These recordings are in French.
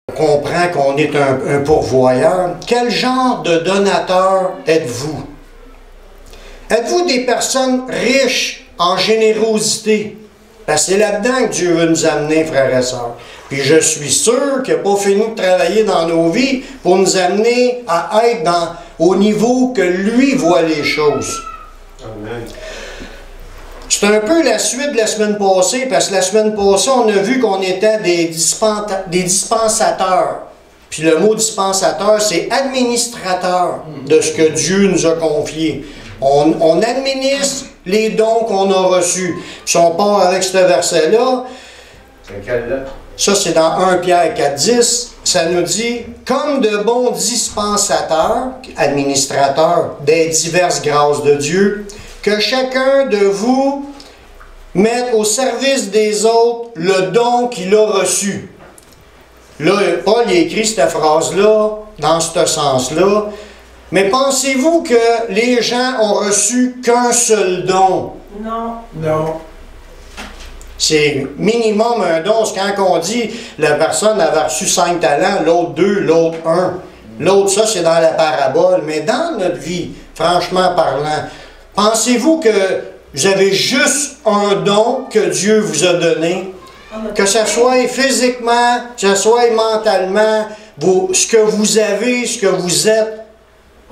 On comprend qu'on est un pourvoyeur. Quel genre de donateur êtes-vous? Êtes-vous des personnes riches en générosité? Parce que c'est là-dedans que Dieu veut nous amener, frères et sœurs. Puis je suis sûr qu'il n'a pas fini de travailler dans nos vies pour nous amener à être au niveau que lui voit les choses. Amen. C'est un peu la suite de la semaine passée, parce que la semaine passée, on a vu qu'on était des dispensateurs. Puis le mot dispensateur, c'est administrateur de ce que Dieu nous a confié. On administre les dons qu'on a reçus. Puis si on part avec ce verset-là, c'est quel là? Ça c'est dans 1 Pierre 4,10, ça nous dit « Comme de bons dispensateurs, administrateurs des diverses grâces de Dieu, que chacun de vous mette au service des autres le don qu'il a reçu. » Là, Paul a écrit cette phrase-là, dans ce sens-là. Mais pensez-vous que les gens ont reçu qu'un seul don? Non. Non. C'est minimum un don. C'est quand on dit la personne avait reçu 5 talents, l'autre 2, l'autre 1. L'autre, ça, c'est dans la parabole. Mais dans notre vie, franchement parlant, pensez-vous que vous avez juste un don que Dieu vous a donné? Que ce soit physiquement, que ce soit mentalement, ce que vous avez, ce que vous êtes,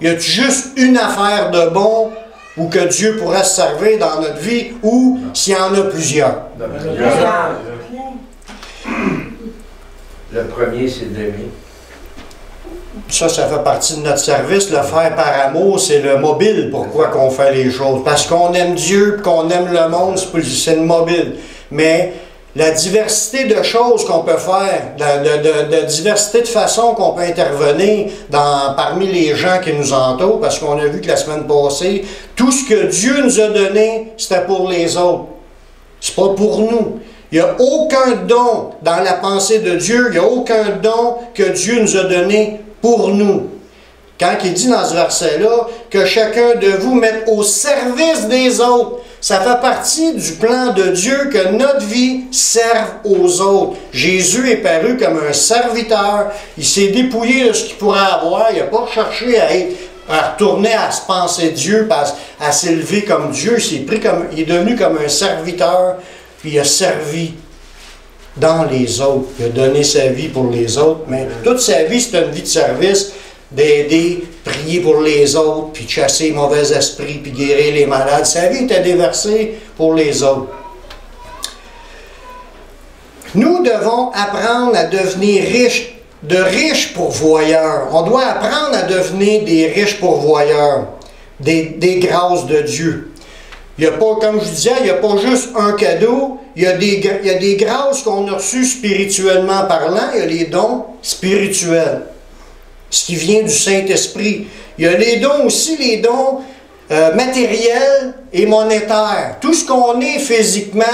y a juste une affaire de bon ou que Dieu pourrait se servir dans notre vie, ou s'il y en a plusieurs? Le premier, c'est d'aimer. Ça fait partie de notre service. Le faire par amour, c'est le mobile. Pourquoi qu'on fait les choses? Parce qu'on aime Dieu, qu'on aime le monde, c'est le mobile. Mais la diversité de choses qu'on peut faire, de diversité de façons qu'on peut intervenir parmi les gens qui nous entourent, parce qu'on a vu que la semaine passée, tout ce que Dieu nous a donné, c'était pour les autres. C'est pas pour nous. Il n'y a aucun don dans la pensée de Dieu, il n'y a aucun don que Dieu nous a donné pour nous. Quand il dit dans ce verset-là que chacun de vous mette au service des autres, ça fait partie du plan de Dieu que notre vie serve aux autres. Jésus est paru comme un serviteur. Il s'est dépouillé de ce qu'il pourrait avoir. Il n'a pas cherché à retourner à se penser Dieu, à s'élever comme Dieu. Il est devenu comme un serviteur, puis il a servi dans les autres. Il a donné sa vie pour les autres. Mais toute sa vie, c'est une vie de service, d'aider, prier pour les autres, puis chasser les mauvais esprits, puis guérir les malades. Sa vie était déversée pour les autres. Nous devons apprendre à devenir riches, de riches pourvoyeurs. On doit apprendre à devenir des riches pourvoyeurs, des grâces de Dieu. Il n'y a pas, comme je disais, il n'y a pas juste un cadeau, il y a des grâces qu'on a reçues spirituellement parlant, il y a les dons spirituels. Ce qui vient du Saint-Esprit. Il y a les dons aussi, les dons matériels et monétaires. Tout ce qu'on est physiquement,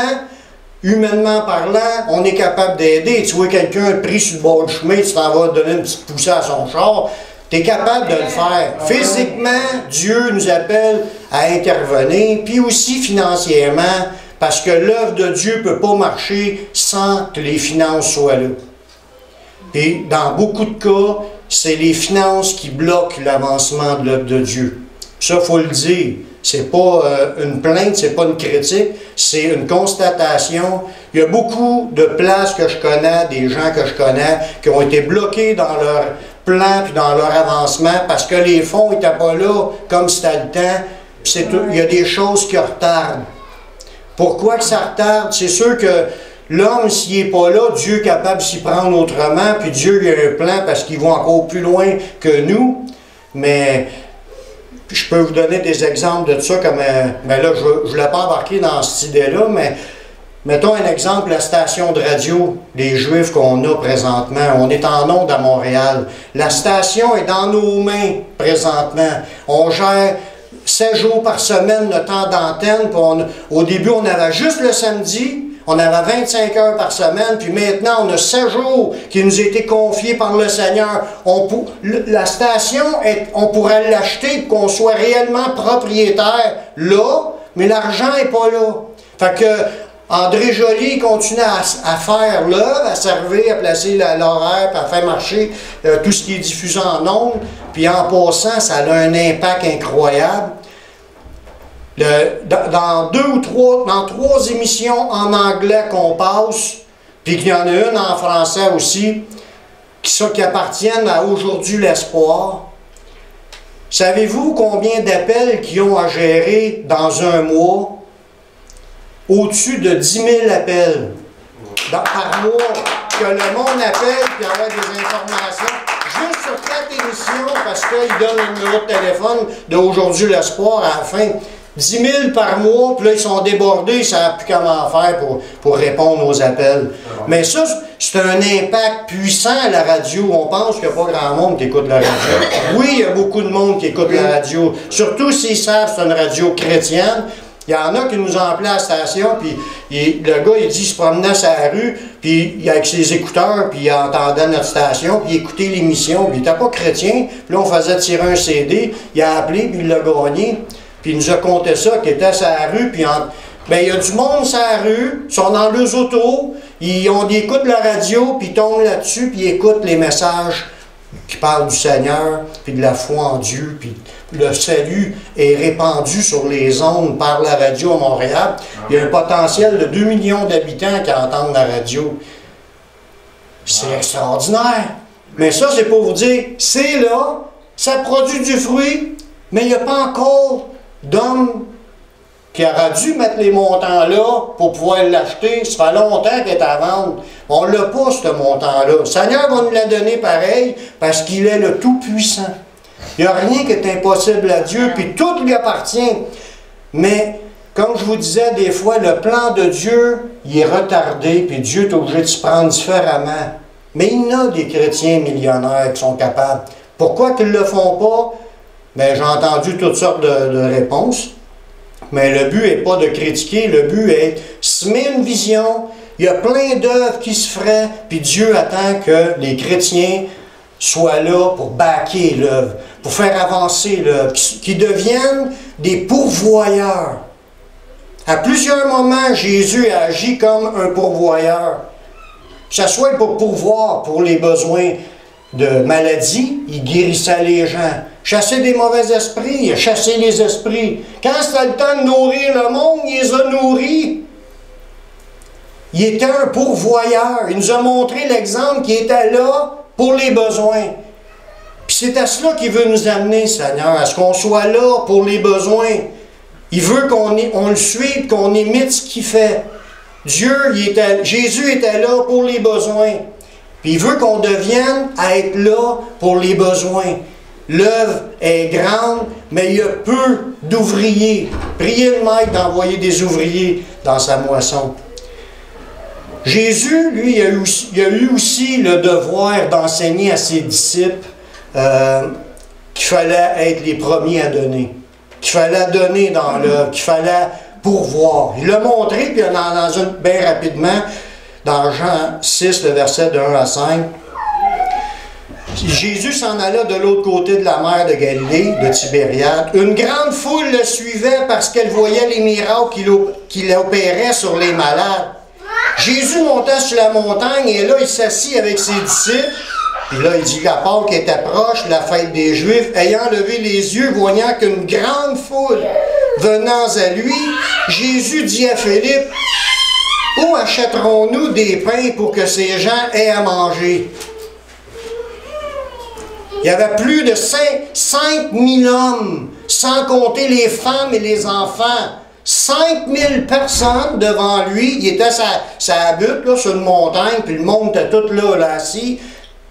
humainement parlant, on est capable d'aider. Tu vois quelqu'un pris sur le bord du chemin, tu t'en vas donner une petite poussée à son char, tu es capable de le faire. Physiquement, Dieu nous appelle à intervenir, puis aussi financièrement, parce que l'œuvre de Dieu ne peut pas marcher sans que les finances soient là. Et dans beaucoup de cas, c'est les finances qui bloquent l'avancement de l'œuvre de Dieu. Ça, il faut le dire. C'est pas une plainte, c'est pas une critique, c'est une constatation. Il y a beaucoup de places que je connais, des gens que je connais, qui ont été bloqués dans leur plan puis dans leur avancement parce que les fonds n'étaient pas là comme c'était le temps. Puis il y a des choses qui retardent. Pourquoi que ça retarde? C'est sûr que l'homme, s'il n'est pas là, Dieu est capable de s'y prendre autrement, puis Dieu il a un plan parce qu'il va encore plus loin que nous. Mais je peux vous donner des exemples de ça, comme ben là, je ne voulais pas embarquer dans cette idée-là, mais mettons un exemple, la station de radio des Juifs qu'on a présentement. On est en onde à Montréal. La station est dans nos mains présentement. On gère 7 jours par semaine le temps d'antenne. Au début, on avait juste le samedi. On avait 25 heures par semaine, puis maintenant, on a 7 jours qui nous ont été confiés par le Seigneur. La station, on pourrait l'acheter pour qu'on soit réellement propriétaire là, mais l'argent n'est pas là. Fait que André Joly continue à faire l'œuvre, à servir, à placer l'horaire, à faire marcher tout ce qui est diffusé en ondes. Puis en passant, ça a un impact incroyable. Dans trois émissions en anglais qu'on passe, puis qu'il y en a une en français aussi, qui appartiennent à Aujourd'hui l'Espoir. Savez-vous combien d'appels qu'ils ont à gérer dans un mois? Au-dessus de 10 000 appels par mois, que le monde appelle puis avoir des informations. Juste sur 4 émissions, parce qu'ils donnent le numéro de téléphone d'Aujourd'hui l'Espoir à la fin. 10 000 par mois, puis là, ils sont débordés, ils ne savent plus comment faire pour répondre aux appels. Mais ça, c'est un impact puissant à la radio. On pense qu'il n'y a pas grand monde qui écoute la radio. Oui, il y a beaucoup de monde qui écoute la radio. Surtout s'ils savent que c'est une radio chrétienne. Il y en a qui nous ont appelé à la station, puis le gars, il dit, il se promenait sur la rue, puis avec ses écouteurs, puis il entendait notre station, puis il écoutait l'émission, puis il n'était pas chrétien. Puis là, on faisait tirer un CD, il a appelé, puis il l'a gagné. Puis il nous a conté ça, qu'il était sur la rue, puis il y a du monde sur la rue, ils sont dans leurs autos, ils écoutent la radio, puis ils tombent là-dessus, puis ils écoutent les messages qui parlent du Seigneur, puis de la foi en Dieu, puis le salut est répandu sur les ondes par la radio à Montréal. Il y a un potentiel de 2 millions d'habitants qui entendent la radio. C'est extraordinaire. Mais ça, c'est pour vous dire, c'est là, ça produit du fruit, mais il n'y a pas encore d'homme qui aura dû mettre les montants là pour pouvoir l'acheter. Ça fait longtemps qu'il est à vendre. On ne l'a pas, ce montant-là. Le Seigneur va nous la donner pareil parce qu'il est le Tout-Puissant. Il n'y a rien qui est impossible à Dieu, puis tout lui appartient. Mais, comme je vous disais, des fois, le plan de Dieu, il est retardé, puis Dieu est obligé de se prendre différemment. Mais il y en a des chrétiens millionnaires qui sont capables. Pourquoi qu'ils ne le font pas? Bien, j'ai entendu toutes sortes de réponses. Mais le but n'est pas de critiquer, le but est de se mettre une vision. Il y a plein d'œuvres qui se feraient, puis Dieu attend que les chrétiens soient là pour backer l'œuvre, pour faire avancer l'œuvre, qu'ils deviennent des pourvoyeurs. À plusieurs moments, Jésus a agi comme un pourvoyeur. Que ce soit pour pourvoir pour les besoins de maladie, il guérissait les gens. Chasser des mauvais esprits, il a chassé les esprits. Quand c'était le temps de nourrir le monde, il les a nourris. Il était un pourvoyeur. Il nous a montré l'exemple qui était là pour les besoins. Puis c'est à cela qu'il veut nous amener, Seigneur, à ce qu'on soit là pour les besoins. Il veut qu'on le suive, qu'on imite ce qu'il fait. Jésus était là pour les besoins. Puis il veut qu'on devienne à être là pour les besoins. L'œuvre est grande, mais il y a peu d'ouvriers. Priez le Maître d'envoyer des ouvriers dans sa moisson. Jésus, lui, il a eu aussi le devoir d'enseigner à ses disciples qu'il fallait être les premiers à donner, qu'il fallait donner dans l'œuvre, qu'il fallait pourvoir. Il l'a montré, puis bien rapidement, dans Jean 6, le verset de 1 à 5. Jésus s'en alla de l'autre côté de la mer de Galilée, de Tibériade. Une grande foule le suivait parce qu'elle voyait les miracles qu'il opérait sur les malades. Jésus monta sur la montagne et là, il s'assit avec ses disciples. Puis là, il dit la Pâque était proche, la fête des Juifs. Ayant levé les yeux, voyant qu'une grande foule venant à lui, Jésus dit à Philippe, « Où achèterons-nous des pains pour que ces gens aient à manger? » Il y avait plus de 5000 hommes, sans compter les femmes et les enfants. 5000 personnes devant lui. Il était sa butte, là, sur une montagne, puis le monde était tout là assis.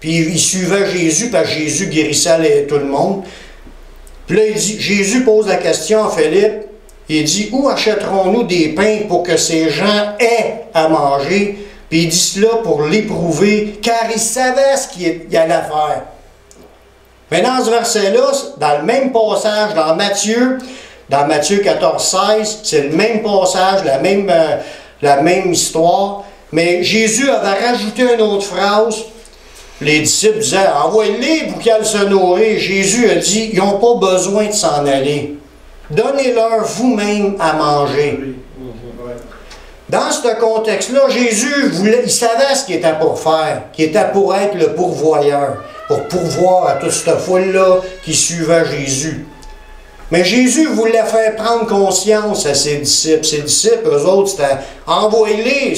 Puis il suivait Jésus, parce que Jésus guérissait tout le monde. Puis là, Jésus pose la question à Philippe. Il dit, où achèterons-nous des pains pour que ces gens aient à manger? Puis il dit cela pour l'éprouver, car il savait ce qu'il allait faire. Mais dans ce verset-là, dans le même passage, dans Matthieu 14, 16, c'est le même passage, la même histoire. Mais Jésus avait rajouté une autre phrase. Les disciples disaient, envoyez-les pour qu'ils aillent se nourrir. Jésus a dit, ils n'ont pas besoin de s'en aller. Donnez-leur vous-même à manger. Dans ce contexte-là, Jésus, il savait ce qu'il était pour faire, qu'il était pour être le pourvoyeur, pour pourvoir à toute cette foule-là qui suivait Jésus. Mais Jésus voulait faire prendre conscience à ses disciples. Ses disciples, eux autres, c'était « envoyez-les ».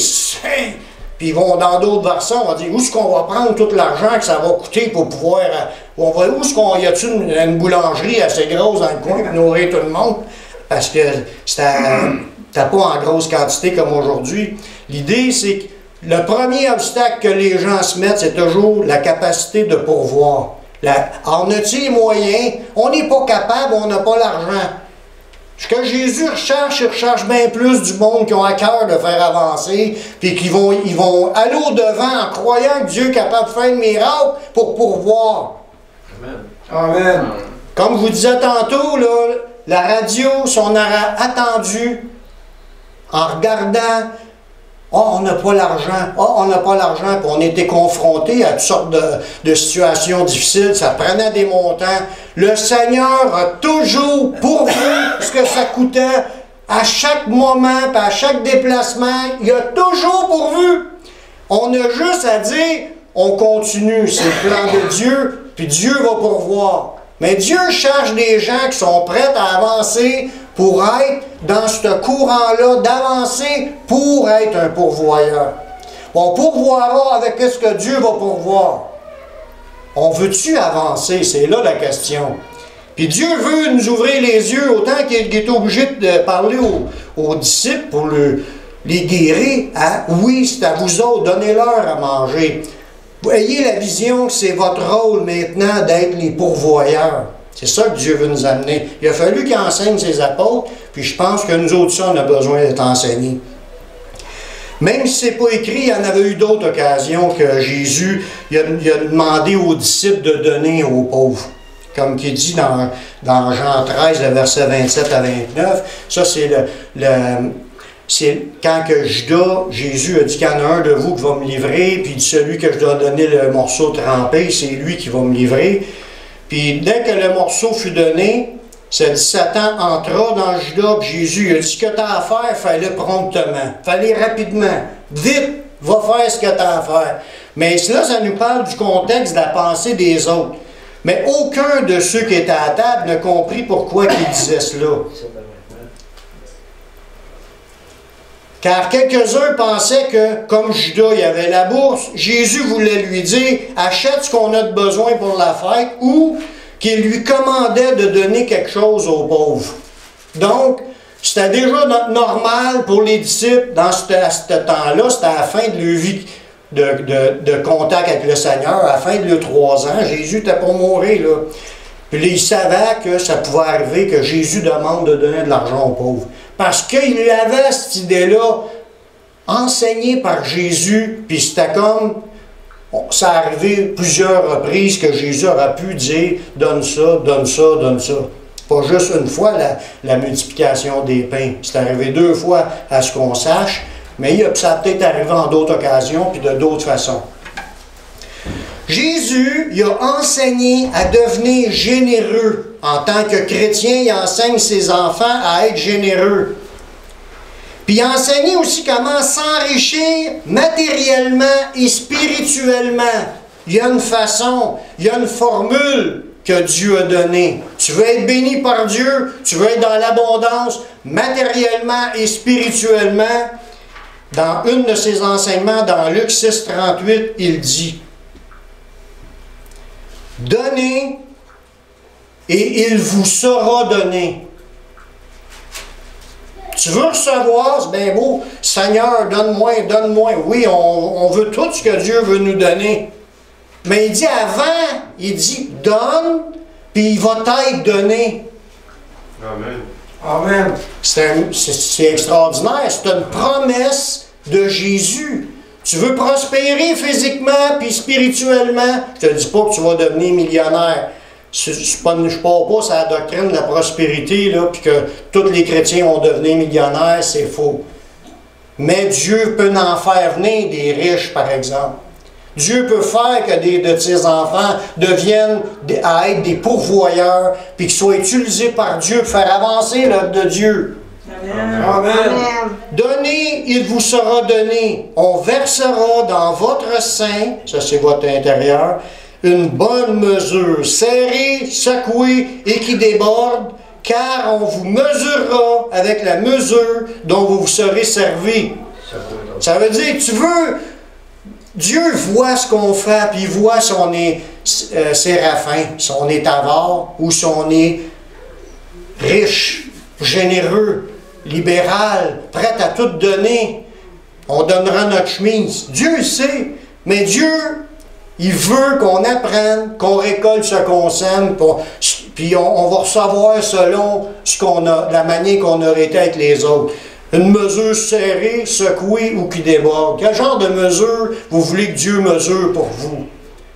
Puis ils vont dans d'autres versants, on va dire « où est-ce qu'on va prendre tout l'argent que ça va coûter pour pouvoir… où est-ce qu'on y a-t-il une boulangerie assez grosse dans le coin pour nourrir tout le monde? » Parce que c'était pas en grosse quantité comme aujourd'hui. L'idée, c'est que le premier obstacle que les gens se mettent, c'est toujours la capacité de pourvoir. On a-t-il les moyens? On n'est pas capable, on n'a pas l'argent. Ce que Jésus recherche, il recherche bien plus du monde qui ont à cœur de faire avancer, puis ils vont aller au-devant en croyant que Dieu est capable de faire un miracle pour pourvoir. Amen. Amen. Comme je vous disais tantôt, là, la radio, si on aurait attendu en regardant « oh, on n'a pas l'argent, oh, on n'a pas l'argent », puis on était confrontés à toutes sortes de situations difficiles, ça prenait des montants. Le Seigneur a toujours pourvu ce que ça coûtait à chaque moment, puis à chaque déplacement, il a toujours pourvu. On a juste à dire, on continue, c'est le plan de Dieu, puis Dieu va pourvoir. Mais Dieu cherche des gens qui sont prêts à avancer pour être dans ce courant-là, d'avancer pour être un pourvoyeur. On pourvoira avec ce que Dieu va pourvoir. On veut-tu avancer? C'est là la question. Puis Dieu veut nous ouvrir les yeux autant qu'il est obligé de parler aux disciples pour les guérir. Hein? Oui, c'est à vous autres, donnez-leur à manger. Ayez la vision que c'est votre rôle maintenant d'être les pourvoyeurs. C'est ça que Dieu veut nous amener. Il a fallu qu'il enseigne ses apôtres, puis je pense que nous autres, ça, on a besoin d'être enseignés. Même si ce n'est pas écrit, il y en avait eu d'autres occasions que Jésus il a demandé aux disciples de donner aux pauvres. Comme qui est dit dans Jean 13, le verset 27 à 29. Ça, c'est quand que Judas, Jésus a dit qu'il y en a un de vous qui va me livrer, puis celui que je dois donner le morceau trempé, c'est lui qui va me livrer. Puis dès que le morceau fut donné, ça dit Satan entra dans Judas, puis Jésus il a dit ce que tu as à faire, fais-le promptement, fais-le rapidement, vite, va faire ce que tu as à faire. Mais là, ça nous parle du contexte de la pensée des autres. Mais aucun de ceux qui étaient à table ne comprit pourquoi il disait cela. Car quelques-uns pensaient que, comme Judas y avait la bourse, Jésus voulait lui dire « Achète ce qu'on a de besoin pour la fête » ou qu'il lui commandait de donner quelque chose aux pauvres. Donc, c'était déjà normal pour les disciples, à ce temps-là, c'était à la fin de leur vie de contact avec le Seigneur, à la fin de leurs 3 ans, Jésus était pour mourir, là. Puis là, ils savaient que ça pouvait arriver que Jésus demande de donner de l'argent aux pauvres. Parce qu'il y avait cette idée-là enseignée par Jésus, puis c'était comme, ça arrivé plusieurs reprises que Jésus aurait pu dire « donne ça, donne ça, donne ça ». Pas juste une fois la multiplication des pains. C'est arrivé 2 fois à ce qu'on sache, mais ça a peut-être arrivé en d'autres occasions, puis de d'autres façons. Jésus, il a enseigné à devenir généreux. En tant que chrétien, il enseigne ses enfants à être généreux. Puis il a enseigné aussi comment s'enrichir matériellement et spirituellement. Il y a une façon, il y a une formule que Dieu a donnée. Tu veux être béni par Dieu, tu veux être dans l'abondance, matériellement et spirituellement. Dans une de ses enseignements, dans Luc 6, 38, il dit « Donnez et il vous sera donné. » Tu veux recevoir, c'est bien beau. Seigneur, donne-moi, donne-moi. Oui, on veut tout ce que Dieu veut nous donner. Mais il dit avant, il dit donne, puis il va t'être donné. Amen. Amen. C'est extraordinaire. C'est une promesse de Jésus. Tu veux prospérer physiquement puis spirituellement, je ne te dis pas que tu vas devenir millionnaire. Je ne parle pas sur la doctrine de la prospérité, là, puis que tous les chrétiens vont devenir millionnaires, c'est faux. Mais Dieu peut en faire venir des riches, par exemple. Dieu peut faire que de ses enfants deviennent à être des pourvoyeurs, puis qu'ils soient utilisés par Dieu pour faire avancer l'œuvre de Dieu. Amen. Amen. Amen. Donnez, il vous sera donné. On versera dans votre sein, ça c'est votre intérieur, une bonne mesure, serrée, secouée et qui déborde, car on vous mesurera avec la mesure dont vous vous serez servi. Ça veut dire, tu veux, Dieu voit ce qu'on fait, puis il voit si on est séraphin, si on est avare, ou si on est riche, généreux, libéral, prêt à tout donner. On donnera notre chemise. Dieu le sait, mais Dieu, il veut qu'on apprenne, qu'on récolte ce qu'on sème, puis on va recevoir selon ce qu'on a, la manière qu'on aurait été avec les autres. Une mesure serrée, secouée ou qui déborde. Quel genre de mesure vous voulez que Dieu mesure pour vous?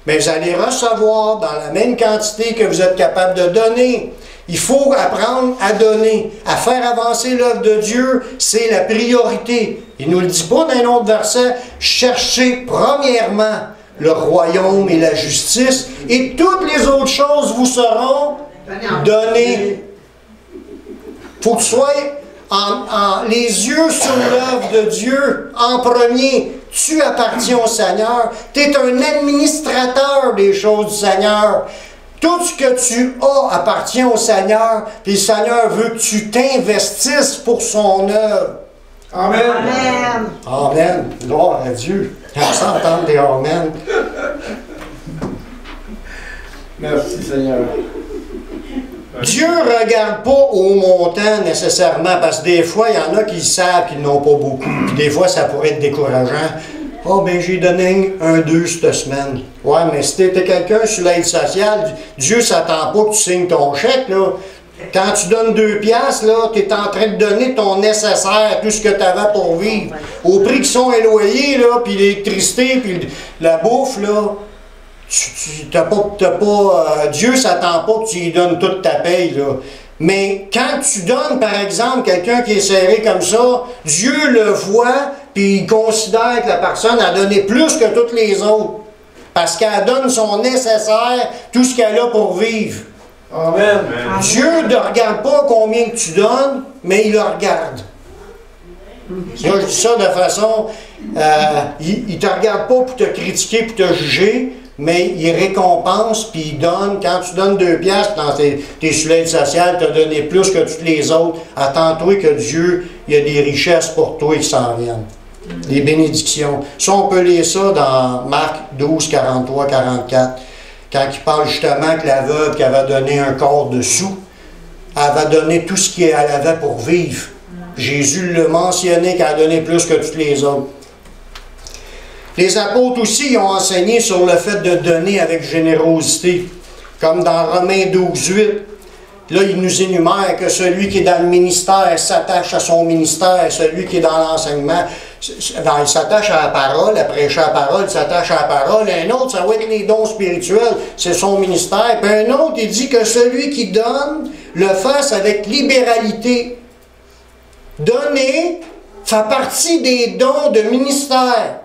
Mais vous allez recevoir dans la même quantité que vous êtes capable de donner. Il faut apprendre à donner, à faire avancer l'œuvre de Dieu, c'est la priorité. Il ne nous le dit pas dans un autre verset, cherchez premièrement le royaume et la justice, et toutes les autres choses vous seront données. Il faut que tu sois les yeux sur l'œuvre de Dieu en premier. Tu appartiens au Seigneur. Tu es un administrateur des choses du Seigneur. Tout ce que tu as appartient au Seigneur, puis le Seigneur veut que tu t'investisses pour son œuvre. Amen. Amen. Amen. Gloire à Dieu. On s'entend des Amen. Merci Seigneur. Dieu ne regarde pas au montant nécessairement, parce que des fois, il y en a qui savent qu'ils n'ont pas beaucoup. Puis des fois, ça pourrait être décourageant. Oh, ben j'ai donné 1-2 cette semaine. Ouais, mais si tu étais quelqu'un sur l'aide sociale, Dieu ne s'attend pas que tu signes ton chèque, là. Quand tu donnes 2 piastres, là, tu es en train de donner ton nécessaire, tout ce que tu avais pour vivre. Au prix qu'ils sont éloignés, là, puis l'électricité, puis la bouffe, là, Dieu ne s'attend pas que tu lui donnes toute ta paye, là. Mais quand tu donnes, par exemple, quelqu'un qui est serré comme ça, Dieu le voit, puis il considère que la personne a donné plus que toutes les autres. Parce qu'elle donne son nécessaire, tout ce qu'elle a pour vivre. Amen. Dieu ne regarde pas combien que tu donnes, mais il le regarde. Moi, je dis ça de façon... il ne te regarde pas pour te critiquer, pour te juger, mais il récompense, puis il donne. Quand tu donnes 2 piastres dans tes sur l'aide sociale, tu as donné plus que toutes les autres. Attends-toi que Dieu, il y a des richesses pour toi qui s'en viennent. Des bénédictions. Ça, on peut lire ça dans Marc 12, 43, 44. Quand il parle justement que la veuve qui avait donné un quart de sous, elle avait donné tout ce qu'elle avait pour vivre. Jésus l'a mentionné qu'elle a donné plus que toutes les autres. Les apôtres aussi ils ont enseigné sur le fait de donner avec générosité. Comme dans Romains 12, 8. Là, il nous énumère que celui qui est dans le ministère s'attache à son ministère, celui qui est dans l'enseignement, il s'attache à la parole, à prêcher la parole, il s'attache à la parole. Un autre, ça va être les dons spirituels, c'est son ministère. Puis un autre, il dit que celui qui donne le fasse avec libéralité. Donner fait partie des dons de ministère.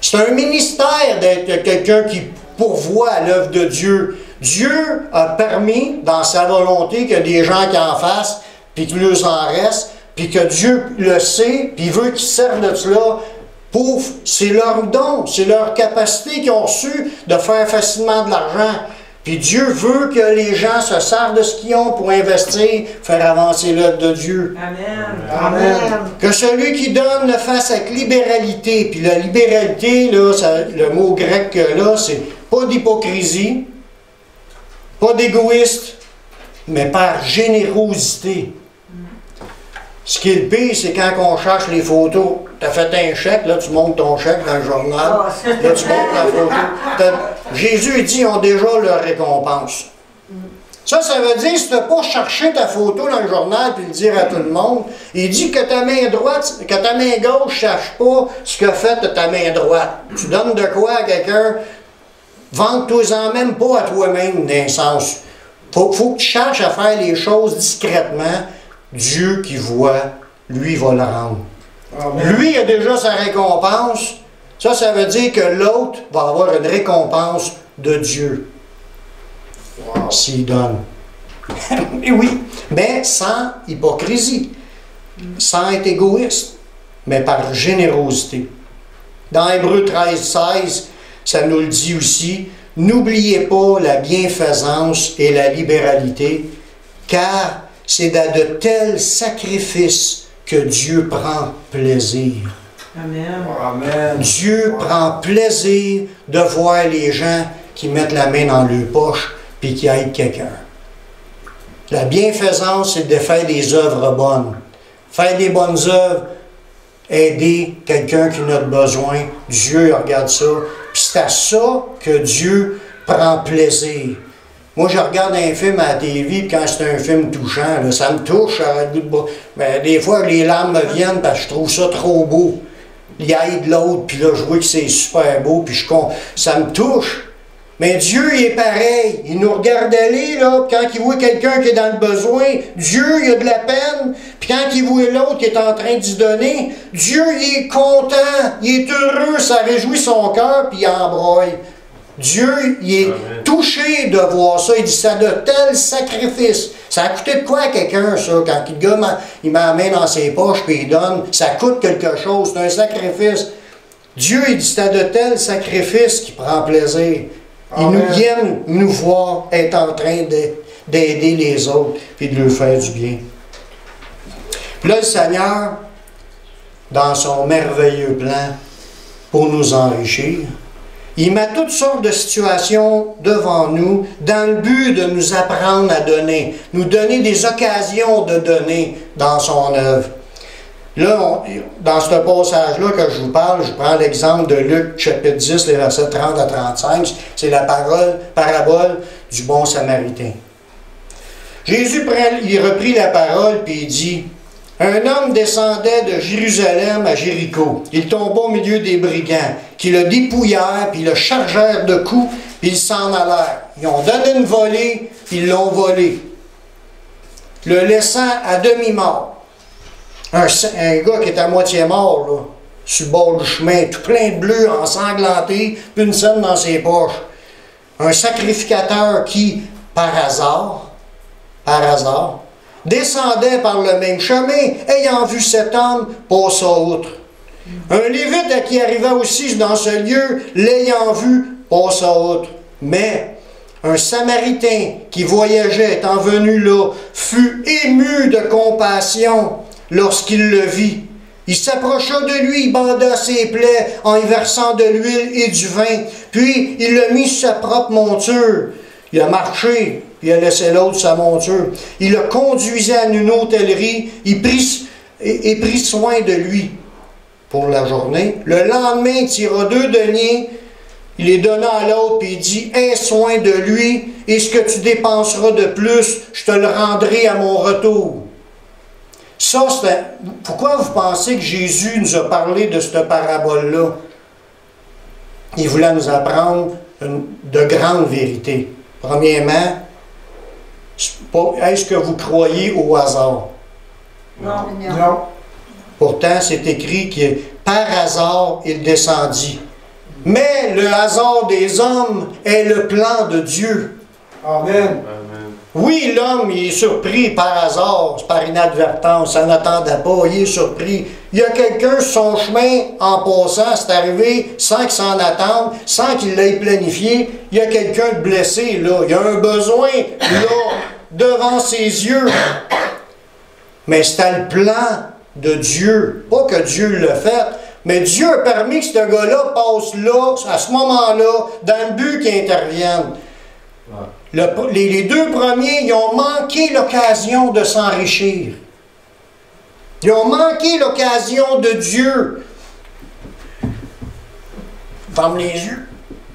C'est un ministère d'être quelqu'un qui pourvoit à l'œuvre de Dieu. Dieu a permis, dans sa volonté, qu'il y ait des gens qui en fassent, puis qu'il leur en reste, puis que Dieu le sait, puis il veut qu'ils servent de cela. C'est leur don, c'est leur capacité qu'ils ont reçu de faire facilement de l'argent. Puis Dieu veut que les gens se servent de ce qu'ils ont pour investir, faire avancer l'œuvre de Dieu. Amen. Amen. Que celui qui donne le fasse avec libéralité. Puis la libéralité, là, le mot grec là, c'est pas d'hypocrisie, pas d'égoïste, mais par générosité. Ce qui est le pire, c'est quand on cherche les photos. Tu as fait un chèque, là tu montes ton chèque dans le journal, là tu montes la photo. Jésus dit, ils ont déjà leur récompense. Ça veut dire, si tu n'as pas cherché ta photo dans le journal puis le dire à tout le monde, il dit que ta main droite, que ta main gauche ne sache pas ce que fait de ta main droite. Tu donnes de quoi à quelqu'un, vante-toi-en même pas à toi-même d'un sens. Faut que tu cherches à faire les choses discrètement. Dieu qui voit, lui va le rendre. Amen. Lui a déjà sa récompense. Ça veut dire que l'autre va avoir une récompense de Dieu. Wow. S'il donne. Et oui, mais sans hypocrisie. sans être égoïste, mais par générosité. Dans Hébreux 13:16, ça nous le dit aussi, « N'oubliez pas la bienfaisance et la libéralité, car c'est dans de tels sacrifices que Dieu prend plaisir. » Amen. Amen. Dieu prend plaisir de voir les gens qui mettent la main dans leur poche puis qui aident quelqu'un. La bienfaisance, c'est de faire des œuvres bonnes. Faire des bonnes œuvres, aider quelqu'un qui en a besoin. Dieu regarde ça. Puis c'est à ça que Dieu prend plaisir. Moi, je regarde un film à la TV, puis quand c'est un film touchant, là, ça me touche. Ben, des fois, les larmes me viennent parce que je trouve ça trop beau. Il aide l'autre, puis là, je vois que c'est super beau, puis ça me touche. Mais Dieu, il est pareil. Il nous regarde aller, là, puis quand il voit quelqu'un qui est dans le besoin, Dieu, il a de la peine. Puis quand il voit l'autre qui est en train d'y donner, Dieu, il est content, il est heureux, ça réjouit son cœur, puis il embroille. Dieu, il est touché de voir ça. Il dit, ça de tels sacrifices. Ça a coûté de quoi à quelqu'un, ça? Quand le gars, il met la main dans ses poches puis il donne, ça coûte quelque chose. C'est un sacrifice. Dieu, il dit, c'est de tels sacrifices qu'il prend plaisir. Il nous vienne nous voir être en train d'aider les autres puis de leur faire du bien. Puis là, le Seigneur, dans son merveilleux plan pour nous enrichir, il met toutes sortes de situations devant nous dans le but de nous apprendre à donner, nous donner des occasions de donner dans son œuvre. Là, dans ce passage-là que je vous parle, je prends l'exemple de Luc chapitre 10, les versets 30 à 35. C'est la parabole du bon Samaritain. Jésus il reprit la parole puis il dit, « Un homme descendait de Jérusalem à Jéricho. Il tomba au milieu des brigands, qui le dépouillèrent, puis le chargèrent de coups, puis ils s'en allèrent. Ils ont donné une volée, puis ils l'ont volé, le laissant à demi-mort. » Un gars qui est à moitié mort, là, sur le bord du chemin, tout plein de bleus, ensanglanté, puis une scène dans ses poches. Un sacrificateur qui, par hasard, descendait par le même chemin, ayant vu cet homme, passa outre. Un Lévite qui arriva aussi dans ce lieu, l'ayant vu, passa outre. Mais un Samaritain qui voyageait, étant venu là, fut ému de compassion lorsqu'il le vit. Il s'approcha de lui, il banda ses plaies en y versant de l'huile et du vin, puis il l'a mis sur sa propre monture. Il a marché, puis il a laissé l'autre sa monture. Il le conduisait à une hôtellerie, il prit soin de lui pour la journée. Le lendemain, il tira 2 deniers, il les donna à l'autre, puis il dit, « Aie soin de lui, et ce que tu dépenseras de plus, je te le rendrai à mon retour. » Ça, pourquoi vous pensez que Jésus nous a parlé de cette parabole-là? Il voulait nous apprendre de grandes vérités. Premièrement, est-ce que vous croyez au hasard? Non. Non. Pourtant, c'est écrit que par hasard, il descendit. Mais le hasard des hommes est le plan de Dieu. Amen. Oui, l'homme, il est surpris par hasard, par inadvertance, ça n'attendait pas, il est surpris. Il y a quelqu'un sur son chemin, en passant, c'est arrivé sans qu'il s'en attende, sans qu'il l'ait planifié. Il y a quelqu'un de blessé, là. Il y a un besoin, là, devant ses yeux. Mais c'était le plan de Dieu. Pas que Dieu l'a fait, mais Dieu a permis que ce gars-là passe là, à ce moment-là, dans le but qu'il intervienne. Les 2 premiers, ils ont manqué l'occasion de s'enrichir. Ils ont manqué l'occasion de Dieu. Ferme les yeux.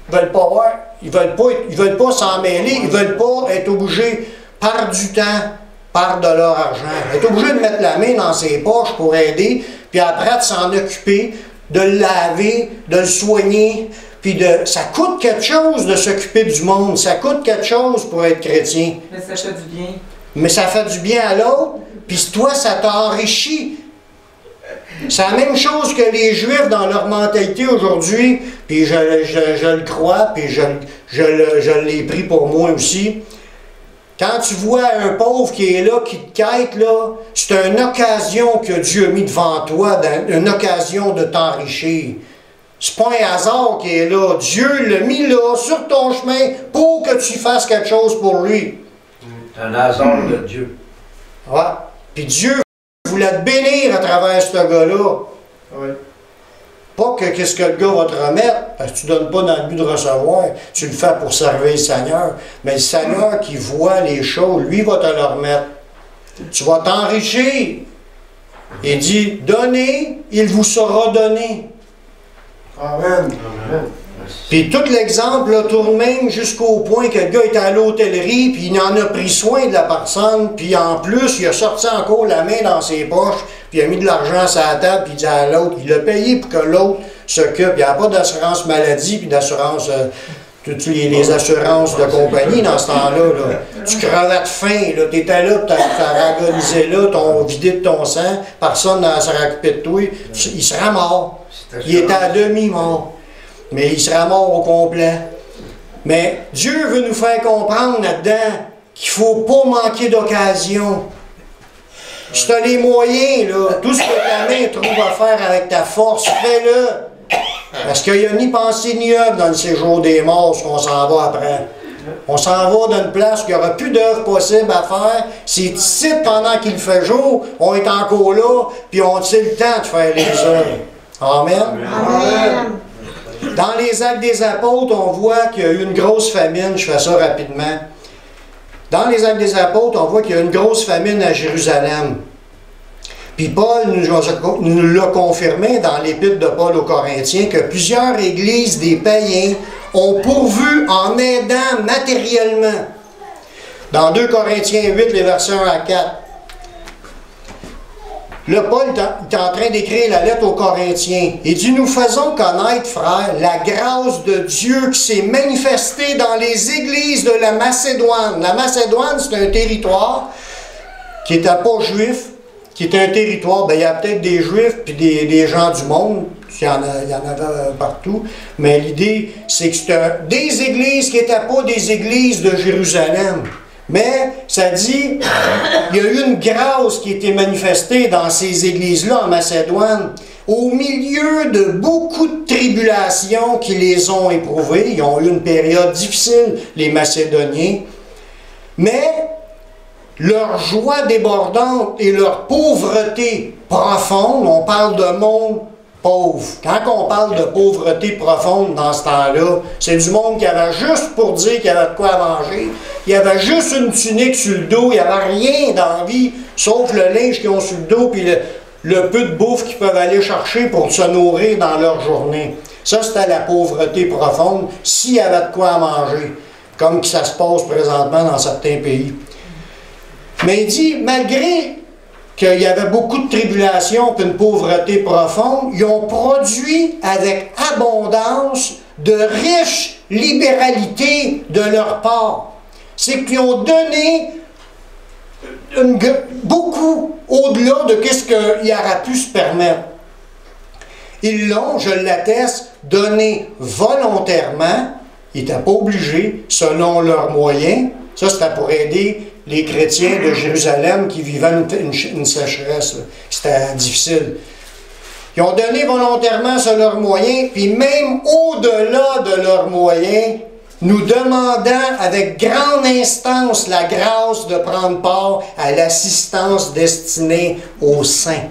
Ils ne veulent pas voir. Ils ne veulent pas s'en mêler. Ils ne veulent pas être obligés, par du temps, par de leur argent. Être obligés de mettre la main dans ses poches pour aider, puis après de s'en occuper, de le laver, de le soigner. Puis ça coûte quelque chose de s'occuper du monde. Ça coûte quelque chose pour être chrétien. Mais ça fait du bien. Mais ça fait du bien à l'autre. Puis toi, ça t'a enrichi. C'est la même chose que les Juifs dans leur mentalité aujourd'hui. Puis je le crois, puis je l'ai pris pour moi aussi. Quand tu vois un pauvre qui est là, qui te quête, là, c'est une occasion que Dieu a mis devant toi, une occasion de t'enrichir. C'est pas un hasard qui est là. Dieu l'a mis là, sur ton chemin, pour que tu fasses quelque chose pour lui. C'est un hasard de Dieu. Ouais. Puis Dieu voulait te bénir à travers ce gars-là. Oui. Pas que qu'est-ce que le gars va te remettre, parce que tu ne donnes pas dans le but de recevoir, tu le fais pour servir le Seigneur. Mais le Seigneur qui voit les choses, lui va te le remettre. Tu vas t'enrichir. Il dit, donnez, il vous sera donné. Amen. Amen. Puis tout l'exemple là, tourne même jusqu'au point que le gars était à l'hôtellerie, puis il en a pris soin de la personne, puis en plus, il a sorti encore la main dans ses poches, puis il a mis de l'argent sur la table, puis il dit à l'autre, il a payé pour que l'autre s'occupe. Il n'y a pas d'assurance maladie, puis d'assurance, toutes les assurances de compagnie dans ce temps-là. Là. Tu crevais de faim, tu étais là, tu as agonisé là, t'ont vidé de ton sang, personne ne serait occupé de toi, il serait mort. Il était à demi-mort. Mais il sera mort au complet. Mais Dieu veut nous faire comprendre là-dedans qu'il ne faut pas manquer d'occasion. Si tu as les moyens, là, tout ce que ta main trouve à faire avec ta force, fais-le. Parce qu'il n'y a ni pensée ni œuvre dans le séjour des morts, ce qu'on s'en va après. On s'en va dans une place où il n'y aura plus d'œuvre possible à faire. C'est ici, pendant qu'il fait jour, on est encore là, puis on a le temps de faire les œuvres. Amen. Amen. Dans les Actes des Apôtres, on voit qu'il y a eu une grosse famine. Je fais ça rapidement. Dans les Actes des Apôtres, on voit qu'il y a une grosse famine à Jérusalem. Puis Paul nous l'a confirmé dans l'épître de Paul aux Corinthiens que plusieurs églises des païens ont pourvu en aidant matériellement. Dans 2 Corinthiens 8, les versets 1 à 4. Là, Paul est en train d'écrire la lettre aux Corinthiens. Il dit, nous faisons connaître, frères, la grâce de Dieu qui s'est manifestée dans les églises de la Macédoine. La Macédoine, c'est un territoire qui n'était pas juif, qui était un territoire, il y a peut-être des juifs puis des gens du monde, il y en avait partout, mais l'idée, c'est que c'était des églises qui n'étaient pas des églises de Jérusalem. Mais ça dit, il y a eu une grâce qui a été manifestée dans ces églises-là en Macédoine, au milieu de beaucoup de tribulations qui les ont éprouvées. Ils ont eu une période difficile, les Macédoniens. Mais leur joie débordante et leur pauvreté profonde, on parle de monde pauvre. Quand on parle de pauvreté profonde dans ce temps-là, c'est du monde qui avait juste pour dire qu'il y avait de quoi manger. Il y avait juste une tunique sur le dos, il n'y avait rien dans la vie, sauf le linge qu'ils ont sur le dos, puis le peu de bouffe qu'ils peuvent aller chercher pour se nourrir dans leur journée. Ça, c'était la pauvreté profonde, s'il y avait de quoi manger, comme ça se passe présentement dans certains pays. Mais il dit, malgré qu'il y avait beaucoup de tribulations et une pauvreté profonde, ils ont produit avec abondance de riches libéralités de leur part. C'est qu'ils ont donné beaucoup au-delà de ce qu'ils auraient pu se permettre. Ils l'ont, je l'atteste, donné volontairement. Ils n'étaient pas obligés, selon leurs moyens. Ça, c'était pour aider les chrétiens de Jérusalem qui vivaient une sécheresse. C'était difficile. Ils ont donné volontairement sur leurs moyens, puis même au-delà de leurs moyens, nous demandant avec grande instance la grâce de prendre part à l'assistance destinée aux saints.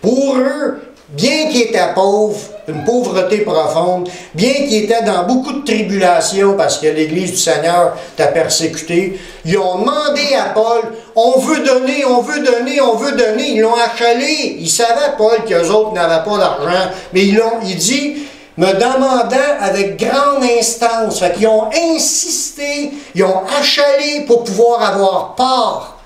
Pour eux, bien qu'ils étaient pauvres, une pauvreté profonde, bien qu'ils étaient dans beaucoup de tribulations parce que l'Église du Seigneur était persécutée, ils ont demandé à Paul, on veut donner, on veut donner, on veut donner. Ils l'ont achalé. Ils savaient, Paul, qu'eux autres n'avaient pas d'argent, mais il dit, me demandant avec grande instance. Fait qu'ils ont insisté, ils ont achalé pour pouvoir avoir part,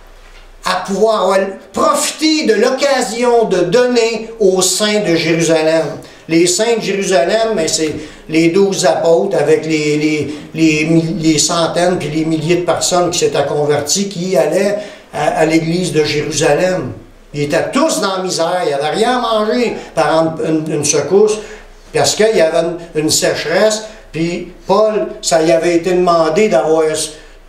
à pouvoir profiter de l'occasion de donner aux saints de Jérusalem. Les saints de Jérusalem, c'est les 12 apôtres avec les centaines puis les milliers de personnes qui s'étaient converties, qui allaient à l'église de Jérusalem. Ils étaient tous dans la misère, ils n'avaient rien à manger, par exemple une secousse, parce qu'il y avait une sécheresse, puis Paul, ça lui avait été demandé d'avoir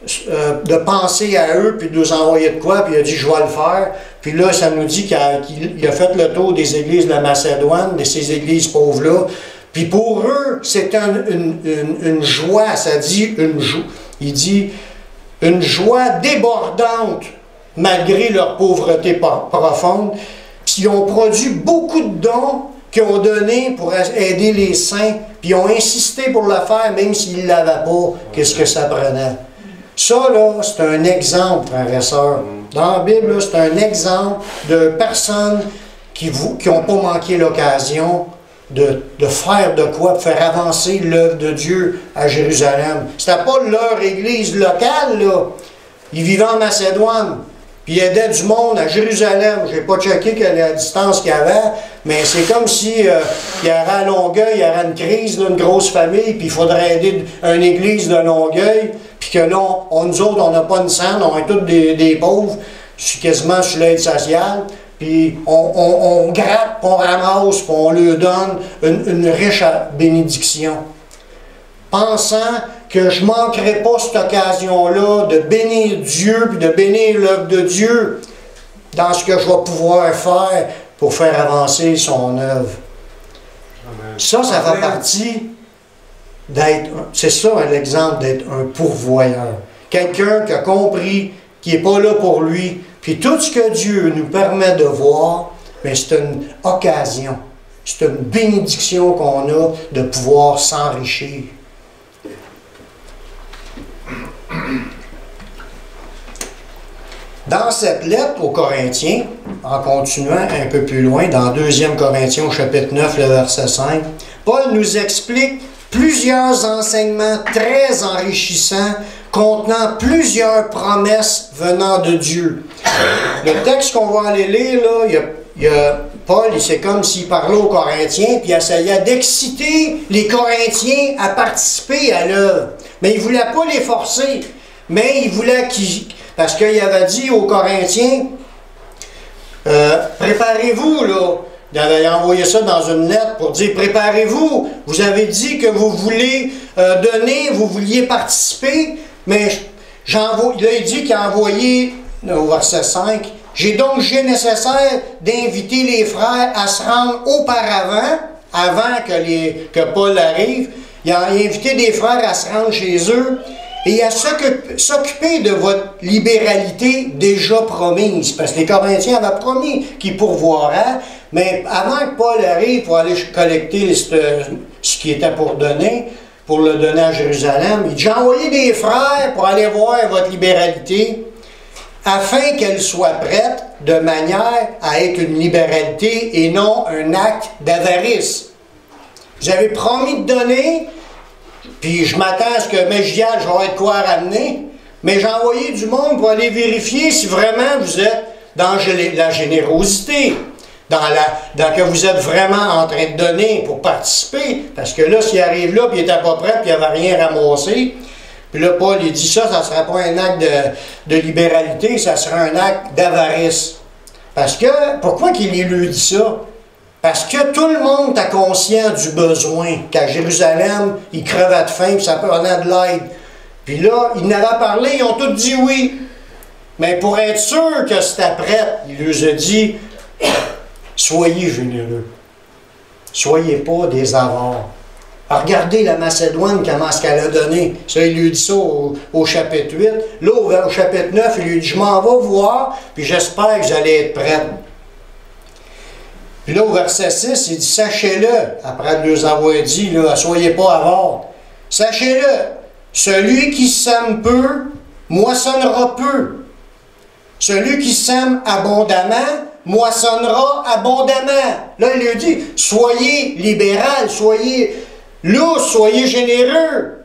de penser à eux, puis de nous envoyer de quoi, puis il a dit, je vais le faire. Puis là, ça nous dit qu'il a fait le tour des églises de la Macédoine, de ces églises pauvres-là. Puis pour eux, c'est une joie, ça dit une joie. Il dit, une joie débordante, malgré leur pauvreté profonde. Puis ils ont produit beaucoup de dons qu'ils ont donnés pour aider les saints, puis ils ont insisté pour le faire, même s'ils ne l'avaient pas, qu'est-ce que ça prenait. Ça, là, c'est un exemple, frères et sœurs. Dans la Bible, là, c'est un exemple de personnes qui n'ont pas manqué l'occasion de faire de quoi, de faire avancer l'œuvre de Dieu à Jérusalem. C'était pas leur église locale, là. Ils vivaient en Macédoine. Puis il aidait du monde à Jérusalem. Je n'ai pas checké la distance qu'il y avait, mais c'est comme si il y aurait à Longueuil, il y aurait une crise, là, une grosse famille, puis il faudrait aider une église de Longueuil, puis que là, nous autres, on n'a pas une scène, on est tous des pauvres, je suis quasiment sur l'aide sociale, puis on gratte, puis on ramasse, puis on leur donne une riche bénédiction. Pensant que je ne manquerai pas cette occasion-là de bénir Dieu, puis de bénir l'œuvre de Dieu dans ce que je vais pouvoir faire pour faire avancer son œuvre. Ça fait partie d'être, c'est ça l'exemple d'être un pourvoyeur. Quelqu'un qui a compris, qui n'est pas là pour lui, puis tout ce que Dieu nous permet de voir, mais c'est une occasion, c'est une bénédiction qu'on a de pouvoir s'enrichir. Dans cette lettre aux Corinthiens, en continuant un peu plus loin, dans 2 Corinthiens au chapitre 9, le verset 5, Paul nous explique plusieurs enseignements très enrichissants contenant plusieurs promesses venant de Dieu. Le texte qu'on va aller lire, là, Paul, c'est comme s'il parlait aux Corinthiens, puis il essayait d'exciter les Corinthiens à participer à l'œuvre. Mais il ne voulait pas les forcer, mais il voulait parce qu'il avait dit aux Corinthiens, préparez-vous, là. Il avait envoyé ça dans une lettre pour dire, préparez-vous. Vous avez dit que vous voulez donner, vous vouliez participer, mais il dit qu'il a envoyé, au verset 5, j'ai donc jugé nécessaire d'inviter les frères à se rendre auparavant, avant que Paul arrive. Il a invité des frères à se rendre chez eux et à s'occuper de votre libéralité déjà promise. Parce que les Corinthiens avaient promis qu'ils pourvoiraient, mais avant que Paul arrive pour aller collecter ce qui était pour le donner à Jérusalem, il dit, j'ai envoyé des frères pour aller voir votre libéralité, afin qu'elle soit prête de manière à être une libéralité et non un acte d'avarice. Vous avez promis de donner, puis je m'attends à ce que Mégial, j'aurai de quoi ramener, mais j'ai envoyé du monde pour aller vérifier si vraiment vous êtes dans la générosité, que vous êtes vraiment en train de donner pour participer, parce que là, s'il arrive là, puis il n'était pas prêt, puis il n'avait rien ramassé, puis là, Paul, il dit ça ne sera pas un acte de libéralité, ça sera un acte d'avarice. Parce que, pourquoi qu'il lui dit ça? Parce que tout le monde est conscient du besoin, qu'à Jérusalem, ils crevaient de faim, puis ça prenait de l'aide. Puis là, ils n'avaient parlé, ils ont tous dit oui. Mais pour être sûr que c'était prêt, il leur a dit, soyez généreux. Soyez pas des avares. Alors, regardez la Macédoine, comment est-ce qu'elle a donné. Ça, il lui dit ça au chapitre 8. Là, au chapitre 9, il lui dit, je m'en vais voir, puis j'espère que vous allez être prête. Puis là, au verset 6, il dit, sachez-le, après de nous avoir dit, là, soyez pas avares. Sachez-le, celui qui sème peu, moissonnera peu. Celui qui sème abondamment, moissonnera abondamment. Là, il lui dit, soyez libéral, soyez lousse, soyez généreux.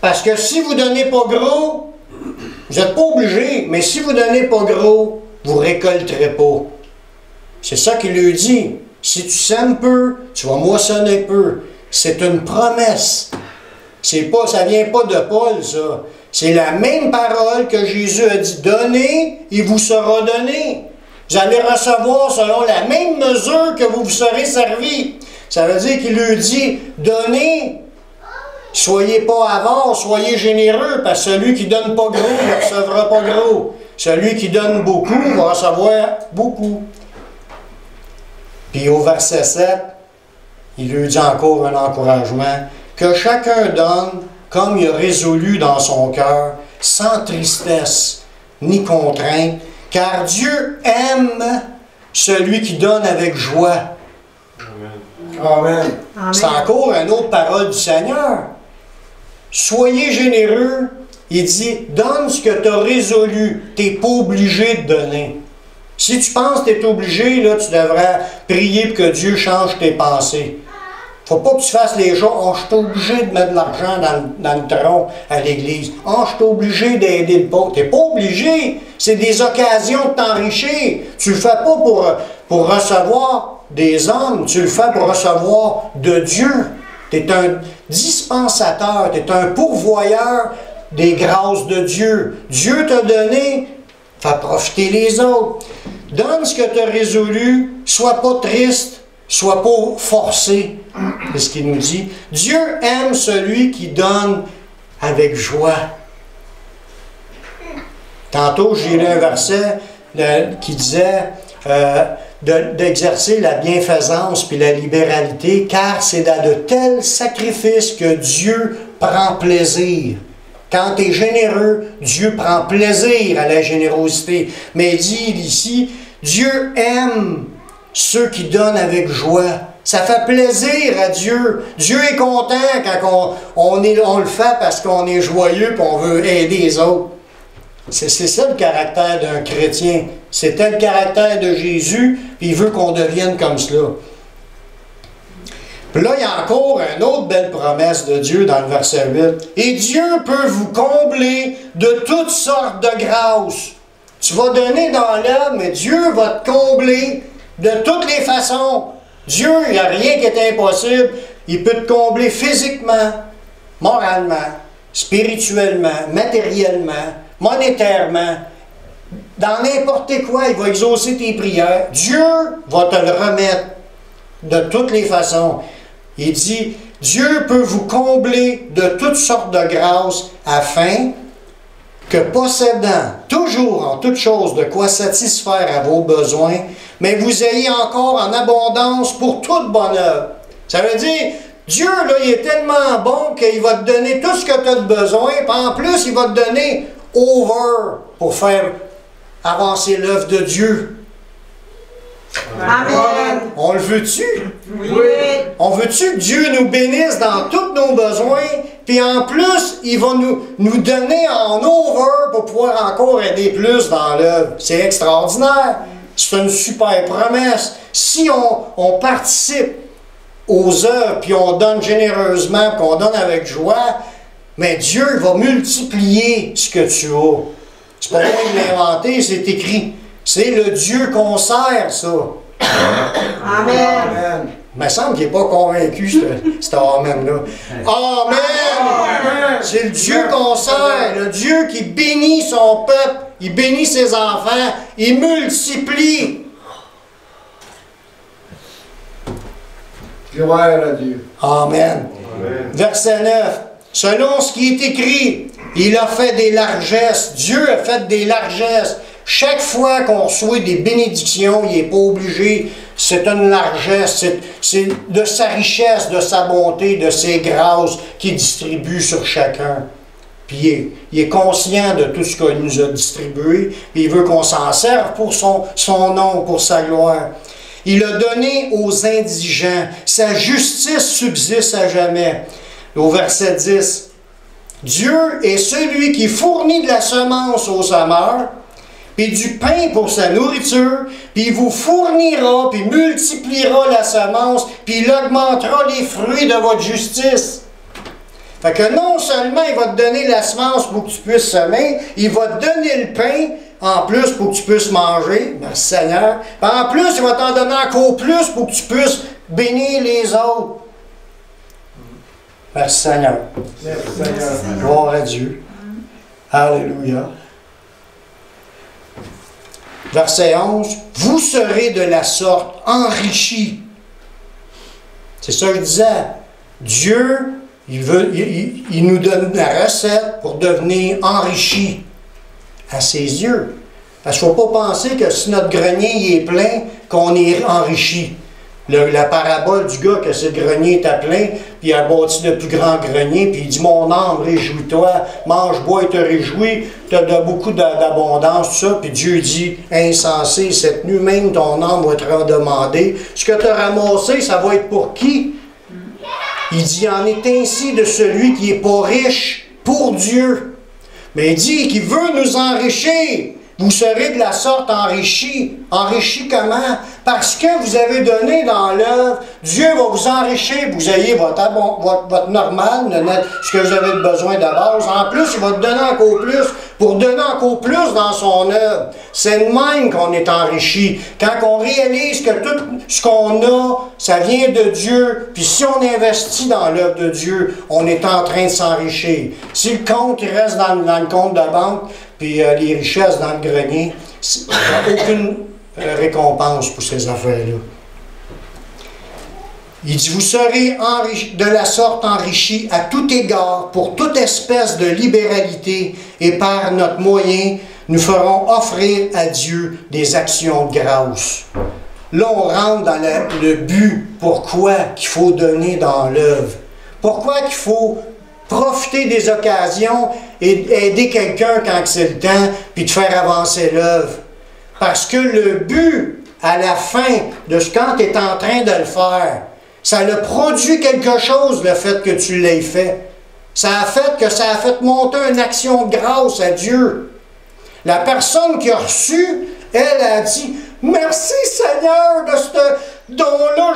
Parce que si vous ne donnez pas gros, vous n'êtes pas obligé, mais si vous ne donnez pas gros, vous ne récolterez pas. C'est ça qu'il lui dit. Si tu sèmes peu, tu vas moissonner peu. C'est une promesse. Ça ne vient pas de Paul, ça. C'est la même parole que Jésus a dit, donnez, il vous sera donné. Vous allez recevoir selon la même mesure que vous vous serez servi. Ça veut dire qu'il lui dit, donnez, Soyez pas avares, soyez généreux, parce que celui qui donne pas gros ne recevra pas gros. Celui qui donne beaucoup va recevoir beaucoup. Puis au verset 7, il lui dit encore un encouragement, que chacun donne comme il a résolu dans son cœur, sans tristesse ni contrainte, car Dieu aime celui qui donne avec joie. Amen. C'est encore une autre parole du Seigneur. Soyez généreux. Il dit, donne ce que tu as résolu. Tu n'es pas obligé de donner. Si tu penses que tu es obligé, là, tu devrais prier pour que Dieu change tes pensées. Faut pas que tu fasses les choses. Oh, je suis obligé de mettre de l'argent dans le tronc à l'église. Oh, je suis obligé d'aider le pauvre. Tu n'es pas obligé. C'est des occasions de t'enrichir. Tu ne le fais pas pour recevoir des hommes. Tu le fais pour recevoir de Dieu. Tu es un dispensateur. Tu es un pourvoyeur des grâces de Dieu. Dieu t'a donné, fais profiter les autres. Donne ce que tu as résolu. Sois pas triste. Sois pas forcé. C'est ce qu'il nous dit. Dieu aime celui qui donne avec joie. Tantôt, j'ai lu un verset qui disait d'exercer la bienfaisance puis la libéralité, car c'est dans de tels sacrifices que Dieu prend plaisir. Quand tu es généreux, Dieu prend plaisir à la générosité. Mais il dit ici, Dieu aime ceux qui donnent avec joie. Ça fait plaisir à Dieu. Dieu est content quand on le fait parce qu'on est joyeux et on veut aider les autres. C'est ça le caractère d'un chrétien. C'était le caractère de Jésus, puis il veut qu'on devienne comme cela. Puis là, il y a encore une autre belle promesse de Dieu dans le verset 8. Et Dieu peut vous combler de toutes sortes de grâces. Tu vas donner dans l'œuvre, mais Dieu va te combler de toutes les façons. Dieu, il n'y a rien qui est impossible. Il peut te combler physiquement, moralement, spirituellement, matériellement, monétairement. Dans n'importe quoi, il va exaucer tes prières. Dieu va te le remettre de toutes les façons. Il dit, Dieu peut vous combler de toutes sortes de grâces afin que possédant toujours en toutes choses de quoi satisfaire à vos besoins, mais vous ayez encore en abondance pour toute bonne œuvre. Ça veut dire, Dieu, là, il est tellement bon qu'il va te donner tout ce que tu as de besoin, puis en plus, il va te donner over pour faire avancer l'œuvre de Dieu. Amen. On le veut-tu? Oui. On veut-tu que Dieu nous bénisse dans tous nos besoins, puis en plus, il va nous donner en over pour pouvoir encore aider plus dans l'œuvre. C'est extraordinaire. C'est une super promesse. Si on participe aux œuvres, puis on donne généreusement, puis on donne avec joie, mais Dieu va multiplier ce que tu as. C'est pas moi qui l'ai inventé, c'est écrit. C'est le Dieu qu'on sert, ça. Amen. Amen. Il me semble qu'il n'est pas convaincu, cet Amen-là. Amen! C'est le Dieu qu'on sert, le Dieu qui bénit son peuple, il bénit ses enfants, il multiplie. Gloire à Dieu. Amen. Amen. Verset 9. Selon ce qui est écrit, il a fait des largesses. Dieu a fait des largesses. Chaque fois qu'on reçoit des bénédictions, il n'est pas obligé. C'est une largesse. C'est de sa richesse, de sa bonté, de ses grâces qu'il distribue sur chacun. Puis il est conscient de tout ce qu'il nous a distribué. Puis il veut qu'on s'en serve pour son nom, pour sa gloire. Il a donné aux indigents. Sa justice subsiste à jamais. Au verset 10. Dieu est celui qui fournit de la semence aux semeurs, puis du pain pour sa nourriture, puis il vous fournira, puis multipliera la semence, puis il augmentera les fruits de votre justice. Fait que non seulement il va te donner la semence pour que tu puisses semer, il va te donner le pain, en plus pour que tu puisses manger, merci Seigneur. Puis en plus, il va t'en donner encore plus pour que tu puisses bénir les autres. Merci Seigneur. Merci Seigneur. Gloire à Dieu. Alléluia. Verset 11. Vous serez de la sorte enrichis. C'est ça que je disais. Dieu Il nous donne la recette pour devenir enrichi à ses yeux. Parce qu'il ne faut pas penser que si notre grenier est plein, qu'on est enrichi. La parabole du gars que ce grenier était plein, puis il a bâti le plus grand grenier, puis il dit « Mon âme, réjouis-toi, mange, bois et te réjouis, tu as beaucoup d'abondance, tout ça. » Puis Dieu dit « Insensé, cette nuit même, ton âme va te redemander. Ce que tu as ramassé, ça va être pour qui? » Il dit « Il en est ainsi de celui qui n'est pas riche pour Dieu. » Mais il dit qu'il veut nous enrichir. Vous serez de la sorte enrichis. Enrichis comment? Parce que vous avez donné dans l'œuvre, Dieu va vous enrichir, vous ayez votre normal, ce que vous avez besoin de base. En plus, il va te donner encore plus, pour donner encore plus dans son œuvre. C'est de même qu'on est enrichi. Quand on réalise que tout ce qu'on a, ça vient de Dieu, puis si on investit dans l'œuvre de Dieu, on est en train de s'enrichir. Si le compte il reste dans le compte de banque, puis les richesses dans le grenier, il n'y a aucune récompense pour ces affaires-là. Il dit, vous serez de la sorte enrichis à tout égard pour toute espèce de libéralité et par notre moyen, nous ferons offrir à Dieu des actions de grâce. Là, on rentre dans le but, pourquoi qu'il faut donner dans l'œuvre. Pourquoi qu'il faut profiter des occasions et aider quelqu'un quand c'est le temps, puis de faire avancer l'œuvre. Parce que le but, à la fin, de quand tu es en train de le faire, ça a produit quelque chose, le fait que tu l'aies fait. Ça a fait monter une action de grâce à Dieu. La personne qui a reçu, elle a dit « Merci Seigneur de ce don-là,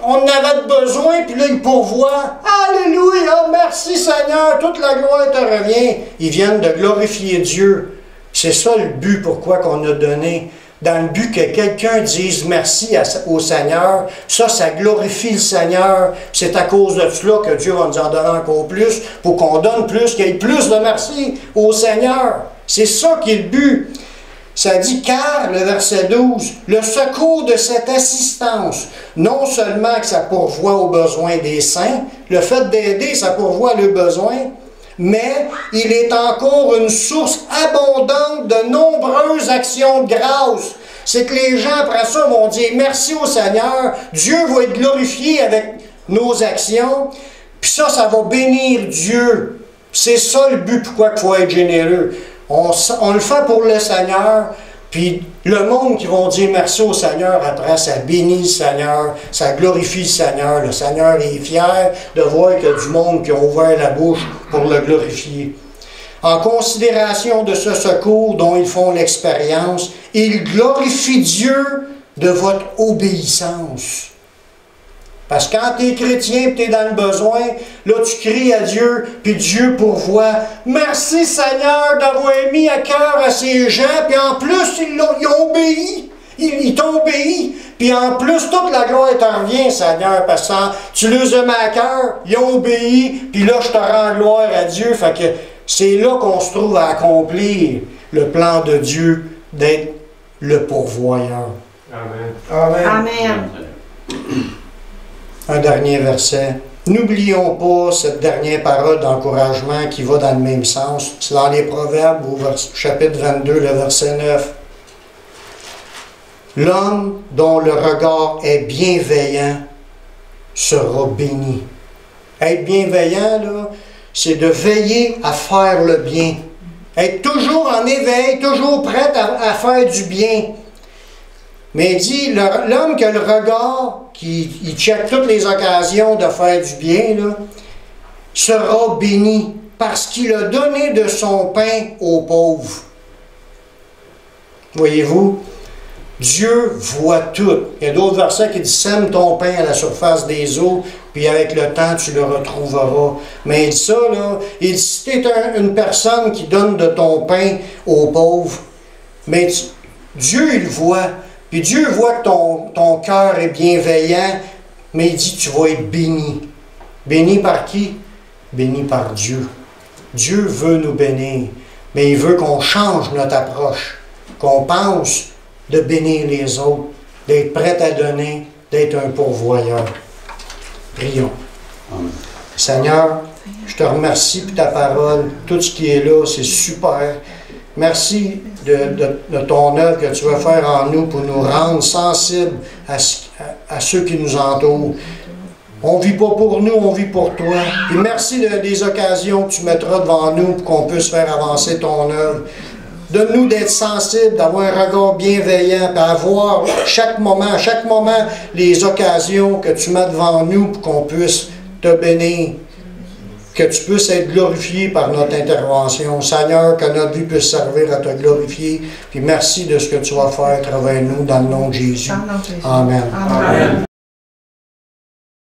on en avait besoin, puis là il pourvoit. Alléluia, merci Seigneur, toute la gloire te revient. » Ils viennent de glorifier Dieu. C'est ça le but, pourquoi qu'on a donné. Dans le but que quelqu'un dise merci au Seigneur, ça glorifie le Seigneur. C'est à cause de cela que Dieu va nous en donner encore plus, pour qu'on donne plus, qu'il y ait plus de merci au Seigneur. C'est ça qui est le but. Ça dit, car, le verset 12, le secours de cette assistance, non seulement que ça pourvoit aux besoins des saints, le fait d'aider, ça pourvoit le besoin, mais il est encore une source abondante de nombreuses actions de grâce. C'est que les gens, après ça, vont dire merci au Seigneur, Dieu va être glorifié avec nos actions, puis ça va bénir Dieu. C'est ça le but, pourquoi il faut être généreux. On le fait pour le Seigneur, puis le monde qui vont dire merci au Seigneur après, ça bénit le Seigneur, ça glorifie le Seigneur. Le Seigneur est fier de voir qu'il y a du monde qui a ouvert la bouche pour le glorifier. En considération de ce secours dont ils font l'expérience, ils glorifient Dieu de votre obéissance. Parce que quand tu es chrétien et tu es dans le besoin, là tu cries à Dieu, puis Dieu pourvoit. Merci Seigneur d'avoir mis à cœur à ces gens, puis en plus ils ont obéi. Ils t'ont obéi. Puis en plus, toute la gloire t'en revient, Seigneur, parce que tu les as mis à cœur, ils ont obéi, puis là je te rends gloire à Dieu. Fait que c'est là qu'on se trouve à accomplir le plan de Dieu d'être le pourvoyeur. Amen. Amen. Amen. Un dernier verset. N'oublions pas cette dernière parole d'encouragement qui va dans le même sens. C'est dans les Proverbes, au chapitre 22, le verset 9. L'homme dont le regard est bienveillant sera béni. Être bienveillant, là, c'est de veiller à faire le bien. Être toujours en éveil, toujours prêt à faire du bien. Mais il dit, l'homme qui a le regard, qui check toutes les occasions de faire du bien, là, sera béni parce qu'il a donné de son pain aux pauvres. Voyez-vous, Dieu voit tout. Il y a d'autres versets qui disent, sème ton pain à la surface des eaux, puis avec le temps, tu le retrouveras. Mais il dit ça, là, il dit, si tu es une personne qui donne de ton pain aux pauvres, mais Dieu, il voit. Puis Dieu voit que ton cœur est bienveillant, mais il dit tu vas être béni. Béni par qui? Béni par Dieu. Dieu veut nous bénir, mais il veut qu'on change notre approche, qu'on pense de bénir les autres, d'être prêt à donner, d'être un pourvoyeur. Prions. Amen. Seigneur, je te remercie pour ta parole. Tout ce qui est là, c'est super. Merci de ton œuvre que tu vas faire en nous pour nous rendre sensibles à ceux qui nous entourent. On ne vit pas pour nous, on vit pour toi. Et merci des occasions que tu mettras devant nous pour qu'on puisse faire avancer ton œuvre. Donne-nous d'être sensibles, d'avoir un regard bienveillant, d'avoir chaque moment, les occasions que tu mets devant nous pour qu'on puisse te bénir. Que tu puisses être glorifié par notre intervention. Seigneur, que notre vie puisse servir à te glorifier. Puis merci de ce que tu vas faire à travers nous dans le nom de Jésus. Amen. Amen.